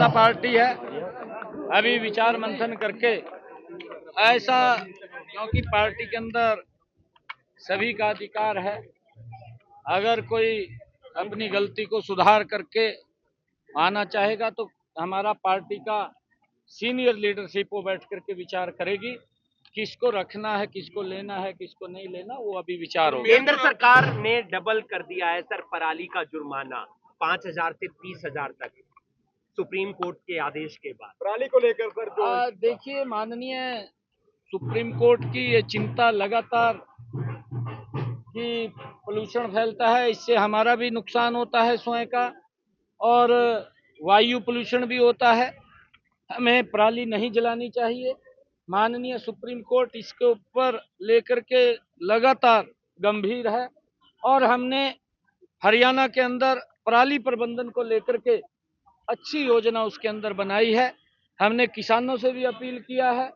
जनता party है अभी विचार मंथन करके ऐसा, क्योंकि पार्टी के अंदर सभी का अधिकार है, अगर कोई अपनी गलती को सुधार करके आना चाहेगा तो हमारा पार्टी का सीनियर लीडरशिप वो बैठ करके विचार करेगी, किसको रखना है, किसको लेना है, किसको नहीं लेना, वो अभी विचार होगा। केंद्र सरकार ने डबल कर दिया है सर पराली का जुर्माना 5,000 से 30,000 तक, सुप्रीम कोर्ट के आदेश के बाद। पराली को लेकर सर जो देखिए, माननीय सुप्रीम कोर्ट की ये चिंता लगातार कि पोल्यूशन फैलता है, इससे हमारा भी नुकसान होता है स्वयं का, और वायु पोल्यूशन भी होता है, हमें पराली नहीं जलानी चाहिए। माननीय सुप्रीम कोर्ट इसके ऊपर लेकर के लगातार गंभीर है, और हमने हरियाणा के अंदर पराली प्रबंधन को लेकर के अच्छी योजना उसके अंदर बनाई है। हमने किसानों से भी अपील किया है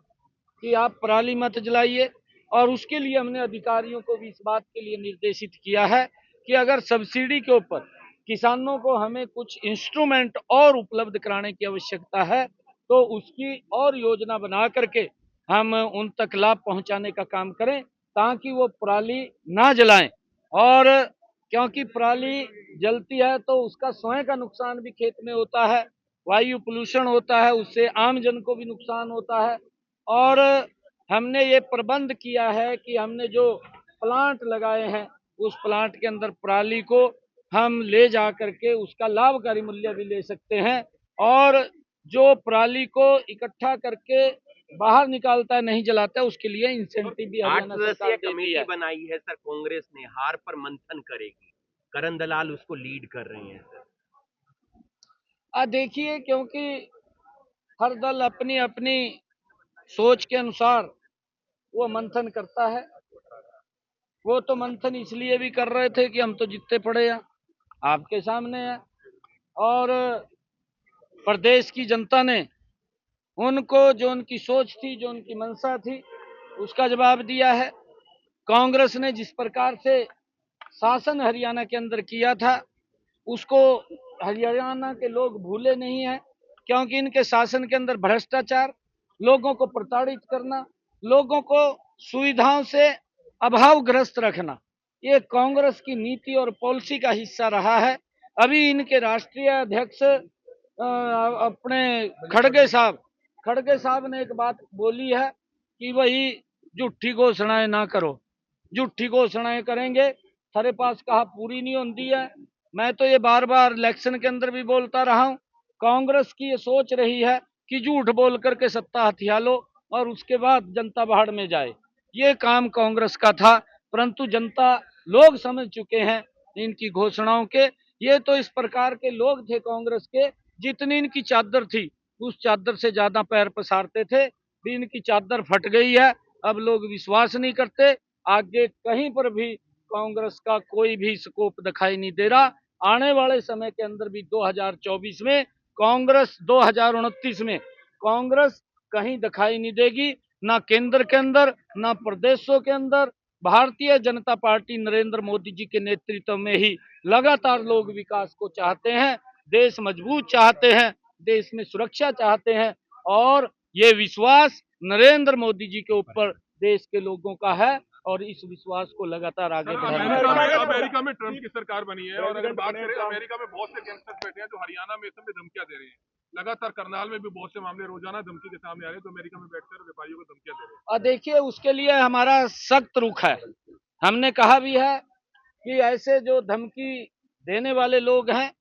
कि आप पराली मत जलाइए, और उसके लिए हमने अधिकारियों को भी इस बात के लिए निर्देशित किया है कि अगर सब्सिडी के ऊपर किसानों को हमें कुछ इंस्ट्रूमेंट और उपलब्ध कराने की आवश्यकता है तो उसकी और योजना बना करके हम उन तक लाभ पहुंचाने का काम करें, ताकि वो पराली ना जलाएं। और क्योंकि पराली जलती है तो उसका स्वयं का नुकसान भी खेत में होता है, वायु पोल्यूशन होता है, उससे आम जन को भी नुकसान होता है। और हमने ये प्रबंध किया है कि हमने जो प्लांट लगाए हैं उस प्लांट के अंदर पराली को हम ले जा करके उसका लाभकारी मूल्य भी ले सकते हैं, और जो पराली को इकट्ठा करके बाहर निकालता है, नहीं जलाता है, उसके लिए इंसेंटिव भी 8 हरियाणा सरकार सदस्यीय देती कमेटी है। बनाई है सर कांग्रेस ने, हार पर मंथन करेगी, करण दलाल उसको लीड कर रहे हैं सर। देखिए, क्योंकि हर दल अपनी अपनी सोच के अनुसार वो मंथन करता है। वो तो मंथन इसलिए भी कर रहे थे कि हम तो जीतते पड़े हैं, आपके सामने है, और प्रदेश की जनता ने उनको जो उनकी सोच थी, जो उनकी मंशा थी, उसका जवाब दिया है। कांग्रेस ने जिस प्रकार से शासन हरियाणा के अंदर किया था उसको हरियाणा के लोग भूले नहीं हैं, क्योंकि इनके शासन के अंदर भ्रष्टाचार, लोगों को प्रताड़ित करना, लोगों को सुविधाओं से अभावग्रस्त रखना, ये कांग्रेस की नीति और पॉलिसी का हिस्सा रहा है। अभी इनके राष्ट्रीय अध्यक्ष अपने खड़गे साहब ने एक बात बोली है कि वही झूठी घोषणाएं ना करो, झूठी घोषणाएं करेंगे थारे पास कहा पूरी नहीं होती है। मैं तो ये बार बार इलेक्शन के अंदर भी बोलता रहा हूँ, कांग्रेस की ये सोच रही है कि झूठ बोल करके सत्ता हथिया लो और उसके बाद जनता बाहर में जाए, ये काम कांग्रेस का था, परंतु जनता लोग समझ चुके हैं इनकी घोषणाओं के। ये तो इस प्रकार के लोग थे कांग्रेस के, जितनी इनकी चादर थी उस चादर से ज्यादा पैर पसारते थे, भी इनकी चादर फट गई है, अब लोग विश्वास नहीं करते। आगे कहीं पर भी कांग्रेस का कोई भी स्कोप दिखाई नहीं दे रहा। आने वाले समय के अंदर भी 2024 में कांग्रेस, 2029 में कांग्रेस कहीं दिखाई नहीं देगी, ना केंद्र के अंदर ना प्रदेशों के अंदर। भारतीय जनता पार्टी नरेंद्र मोदी जी के नेतृत्व में ही लगातार लोग विकास को चाहते हैं, देश मजबूत चाहते हैं, देश में सुरक्षा चाहते हैं, और ये विश्वास नरेंद्र मोदी जी के ऊपर देश के लोगों का है, और इस विश्वास को लगातार आगे बढ़ाना। अमेरिका में ट्रंप की सरकार बनी है, और अगर बात करें अमेरिका में बहुत से गैंगस्टर्स बैठे हैं जो हरियाणा में इस समय धमकियां दे रहे हैं। लगातार करनाल में भी बहुत से मामले रोजाना धमकी के सामने आ रहे हैं, तो अमेरिका में बैठकर व्यापारियों को धमकियां दे रहे हैं। और देखिए, उसके लिए हमारा सख्त रुख है। हमने कहा भी है कि ऐसे जो धमकी देने वाले लोग हैं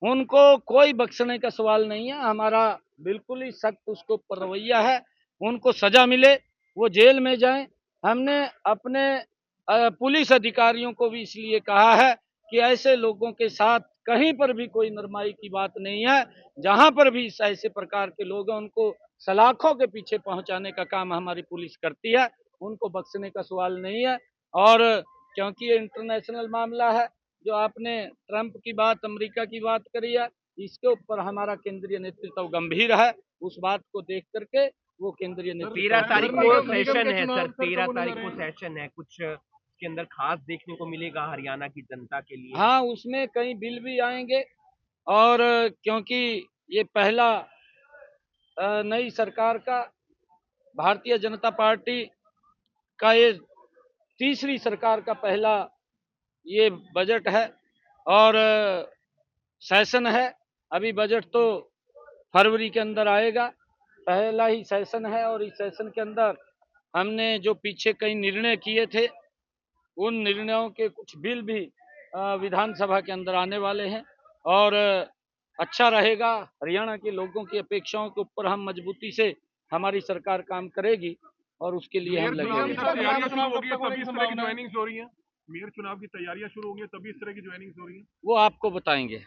उनको कोई बख्शने का सवाल नहीं है, हमारा बिल्कुल ही सख्त उसके ऊपर रवैया है, उनको सजा मिले, वो जेल में जाएं। हमने अपने पुलिस अधिकारियों को भी इसलिए कहा है कि ऐसे लोगों के साथ कहीं पर भी कोई नरमाई की बात नहीं है, जहां पर भी ऐसे प्रकार के लोग हैं उनको सलाखों के पीछे पहुंचाने का काम हमारी पुलिस करती है, उनको बख्शने का सवाल नहीं है। और क्योंकि ये इंटरनेशनल मामला है, जो आपने ट्रंप की बात, अमेरिका की बात करी है, इसके ऊपर हमारा केंद्रीय नेतृत्व गंभीर है। उस बात को देख करके वो केंद्रीय नेतृत्व 13 तारीख को सेशन है सर, 13 तारीख को सेशन है, कुछ इसके अंदर खास देखने को मिलेगा हरियाणा की जनता के लिए? हाँ, उसमें कई बिल भी आएंगे, और क्योंकि ये पहला नई सरकार का, भारतीय जनता पार्टी का ये तीसरी सरकार का पहला ये बजट है और सेशन है। अभी बजट तो फरवरी के अंदर आएगा, पहला ही सेशन है और इस सेशन के अंदर हमने जो पीछे कई निर्णय किए थे उन निर्णयों के कुछ बिल भी विधानसभा के अंदर आने वाले हैं और अच्छा रहेगा। हरियाणा के लोगों की अपेक्षाओं के ऊपर हम मजबूती से हमारी सरकार काम करेगी और उसके लिए हम मेयर चुनाव लगे की तैयारियां शुरू हो गई है, तभी इस तरह की ज्वाइनिंग्स हो रही हैं। मेयर चुनाव की तैयारियां शुरू हो गई हैं, तभी इस तरह की ज्वाइनिंग्स हो रही हैं। वो आपको बताएंगे।